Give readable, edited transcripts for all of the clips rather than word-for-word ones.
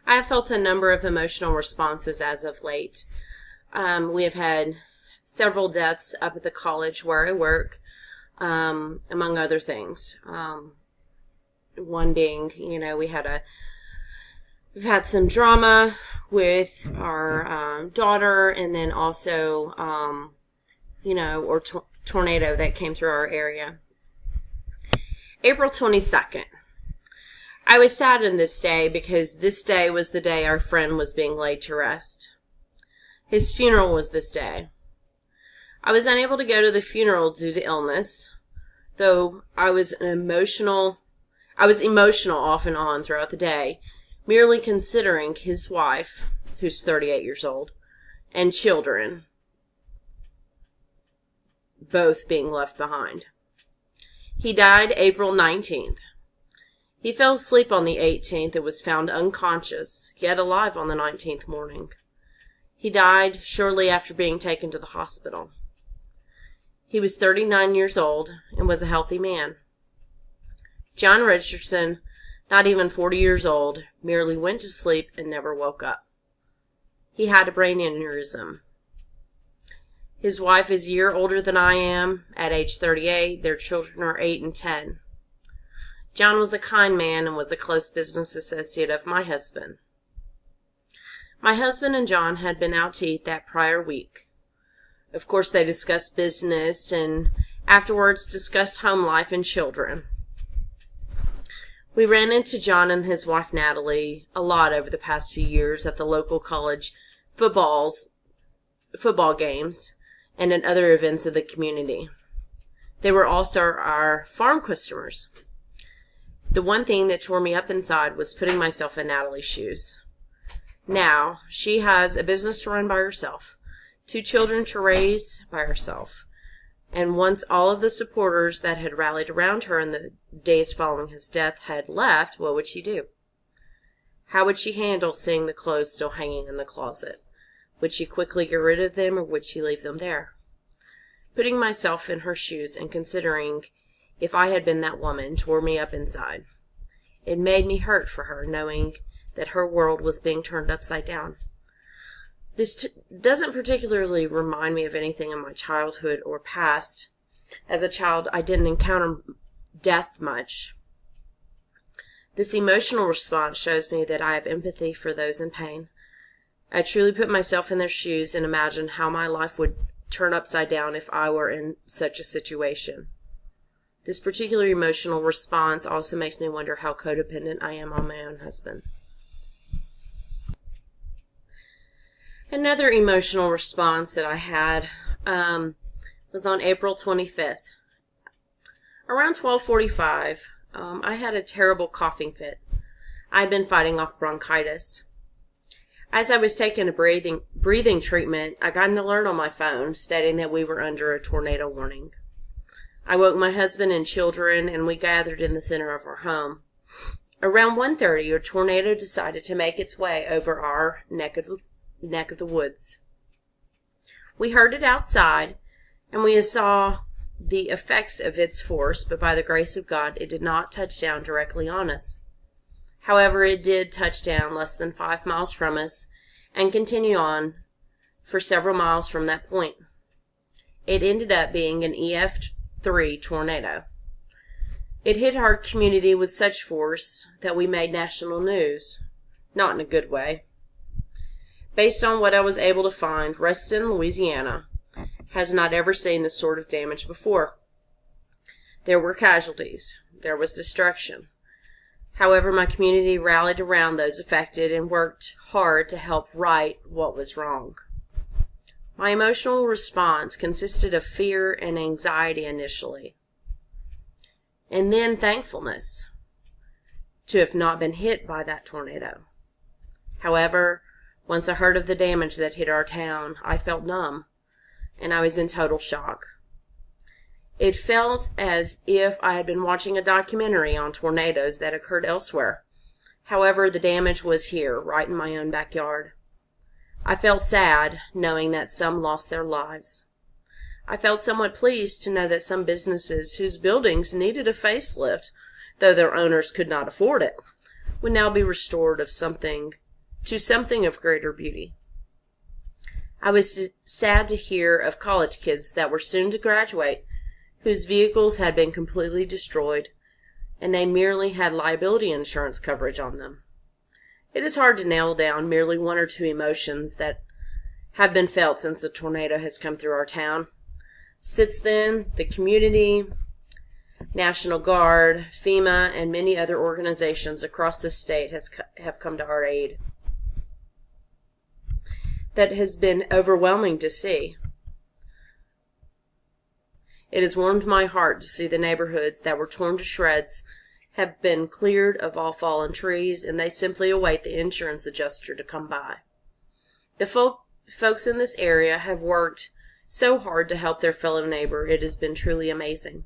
I have felt a number of emotional responses as of late. We have had several deaths up at the college where I work, among other things. One being, we've had some drama with our daughter, and then also, tornado that came through our area. April 22nd. I was saddened this day because this day was the day our friend was being laid to rest. His funeral was this day. I was unable to go to the funeral due to illness, though I was emotional off and on throughout the day, merely considering his wife, who's 38 years old, and children, both being left behind. He died April 19th. He fell asleep on the 18th and was found unconscious, yet alive on the 19th morning. He died shortly after being taken to the hospital. He was 39 years old and was a healthy man. John Richardson, not even 40 years old, merely went to sleep and never woke up. He had a brain aneurysm. His wife is a year older than I am, at age 38. Their children are 8 and 10. John was a kind man and was a close business associate of my husband. My husband and John had been out to eat that prior week. Of course, they discussed business and afterwards discussed home life and children. We ran into John and his wife Natalie a lot over the past few years at the local college football games and at other events of the community. They were also our farm customers. The one thing that tore me up inside was putting myself in Natalie's shoes. Now, she has a business to run by herself, 2 children to raise by herself, and once all of the supporters that had rallied around her in the days following his death had left, what would she do? How would she handle seeing the clothes still hanging in the closet? Would she quickly get rid of them, or would she leave them there? Putting myself in her shoes and considering if I had been that woman tore me up inside. It made me hurt for her, knowing that her world was being turned upside down. This doesn't particularly remind me of anything in my childhood or past. As a child, I didn't encounter death much. This emotional response shows me that I have empathy for those in pain. I truly put myself in their shoes and imagine how my life would turn upside down if I were in such a situation. This particular emotional response also makes me wonder how codependent I am on my own husband. Another emotional response that I had was on April 25th. Around 12:45, I had a terrible coughing fit. I'd been fighting off bronchitis. As I was taking a breathing treatment, I got an alert on my phone stating that we were under a tornado warning. I woke my husband and children, and we gathered in the center of our home. Around 1:30, a tornado decided to make its way over our neck of the woods. We heard it outside, and we saw the effects of its force, but by the grace of God, it did not touch down directly on us. However, it did touch down less than 5 miles from us and continue on for several miles from that point. It ended up being an EF3 tornado. It hit our community with such force that we made national news. Not in a good way. Based on what I was able to find, Ruston, Louisiana, has not ever seen this sort of damage before. There were casualties. There was destruction. However, my community rallied around those affected and worked hard to help right what was wrong. My emotional response consisted of fear and anxiety initially, and then thankfulness to have not been hit by that tornado. However, once I heard of the damage that hit our town, I felt numb, and I was in total shock. It felt as if I had been watching a documentary on tornadoes that occurred elsewhere. However, the damage was here, right in my own backyard. I felt sad, knowing that some lost their lives. I felt somewhat pleased to know that some businesses whose buildings needed a facelift, though their owners could not afford it, would now be restored of something to something of greater beauty. I was sad to hear of college kids that were soon to graduate whose vehicles had been completely destroyed and they merely had liability insurance coverage on them. It is hard to nail down merely one or two emotions that have been felt since the tornado has come through our town. Since then, the community, National Guard, FEMA, and many other organizations across the state have come to our aid. That has been overwhelming to see. It has warmed my heart to see the neighborhoods that were torn to shreds have been cleared of all fallen trees, and they simply await the insurance adjuster to come by. The folks in this area have worked so hard to help their fellow neighbor. It has been truly amazing.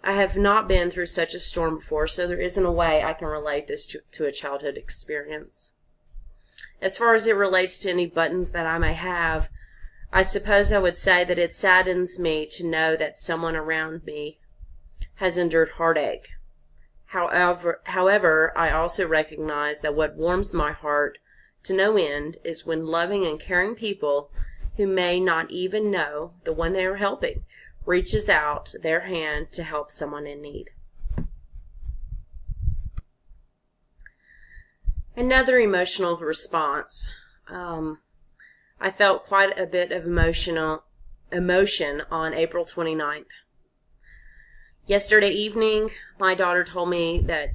I have not been through such a storm before, so there isn't a way I can relate this to a childhood experience. As far as it relates to any buttons that I may have, I suppose I would say that it saddens me to know that someone around me has endured heartache. However, I also recognize that what warms my heart to no end is when loving and caring people who may not even know the one they are helping reaches out their hand to help someone in need. Another emotional response. I felt quite a bit of emotion on April 29th. Yesterday evening, my daughter told me that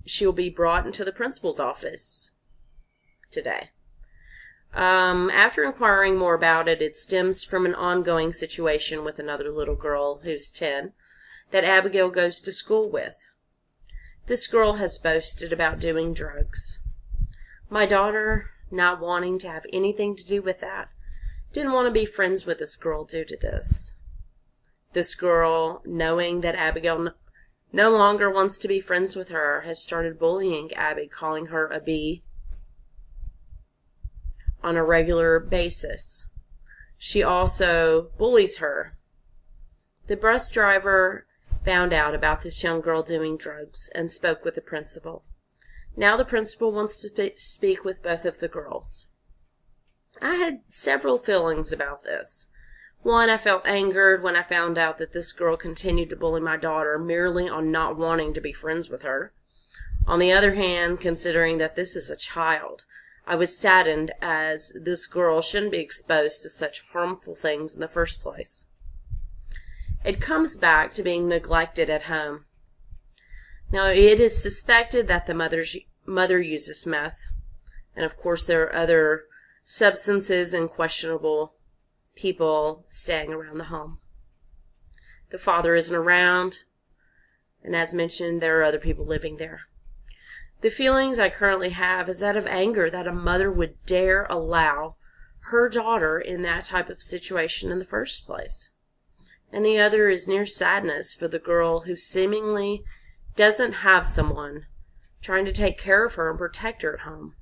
she will be brought into the principal's office today. After inquiring more about it, it stems from an ongoing situation with another little girl who's 10 that Abigail goes to school with. This girl has boasted about doing drugs. My daughter, not wanting to have anything to do with that, didn't want to be friends with this girl due to this. This girl, knowing that Abigail no longer wants to be friends with her, has started bullying Abby, calling her a B on a regular basis. She also bullies her. The bus driver found out about this young girl doing drugs and spoke with the principal. Now the principal wants to speak with both of the girls. I had several feelings about this. One, I felt angered when I found out that this girl continued to bully my daughter merely on not wanting to be friends with her. On the other hand, considering that this is a child, I was saddened as this girl shouldn't be exposed to such harmful things in the first place. It comes back to being neglected at home. Now, it is suspected that the mother uses meth, and of course there are other substances and questionable people staying around the home. The father isn't around, and as mentioned, there are other people living there. The feelings I currently have is that of anger that a mother would dare allow her daughter in that type of situation in the first place. And the other is near sadness for the girl who seemingly doesn't have someone trying to take care of her and protect her at home.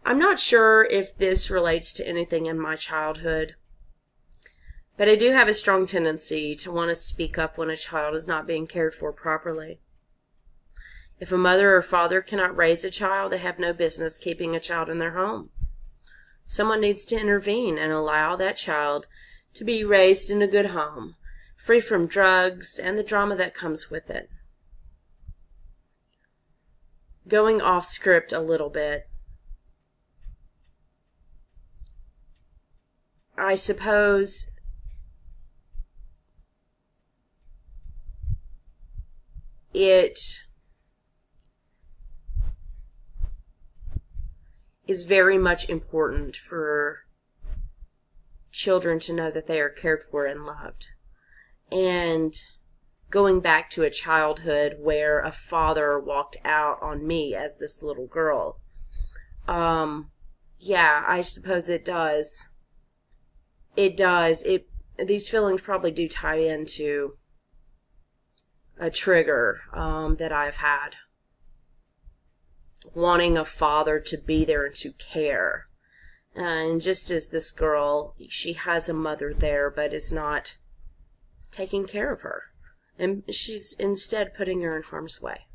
I'm not sure if this relates to anything in my childhood, but I do have a strong tendency to want to speak up when a child is not being cared for properly. If a mother or father cannot raise a child, they have no business keeping a child in their home. Someone needs to intervene and allow that child to be raised in a good home, free from drugs and the drama that comes with it. Going off script a little bit, I suppose it is very much important for children to know that they are cared for and loved. And going back to a childhood where a father walked out on me as this little girl, yeah, I suppose it does. These feelings probably do tie into a trigger that I've had. Wanting a father to be there and to care. And just as this girl, she has a mother there, but is not taking care of her. And she's instead putting her in harm's way.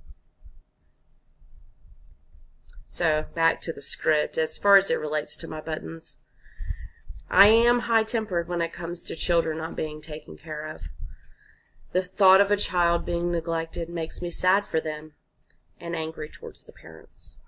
So, back to the script. As far as it relates to my buttons, I am high-tempered when it comes to children not being taken care of. The thought of a child being neglected makes me sad for them and angry towards the parents.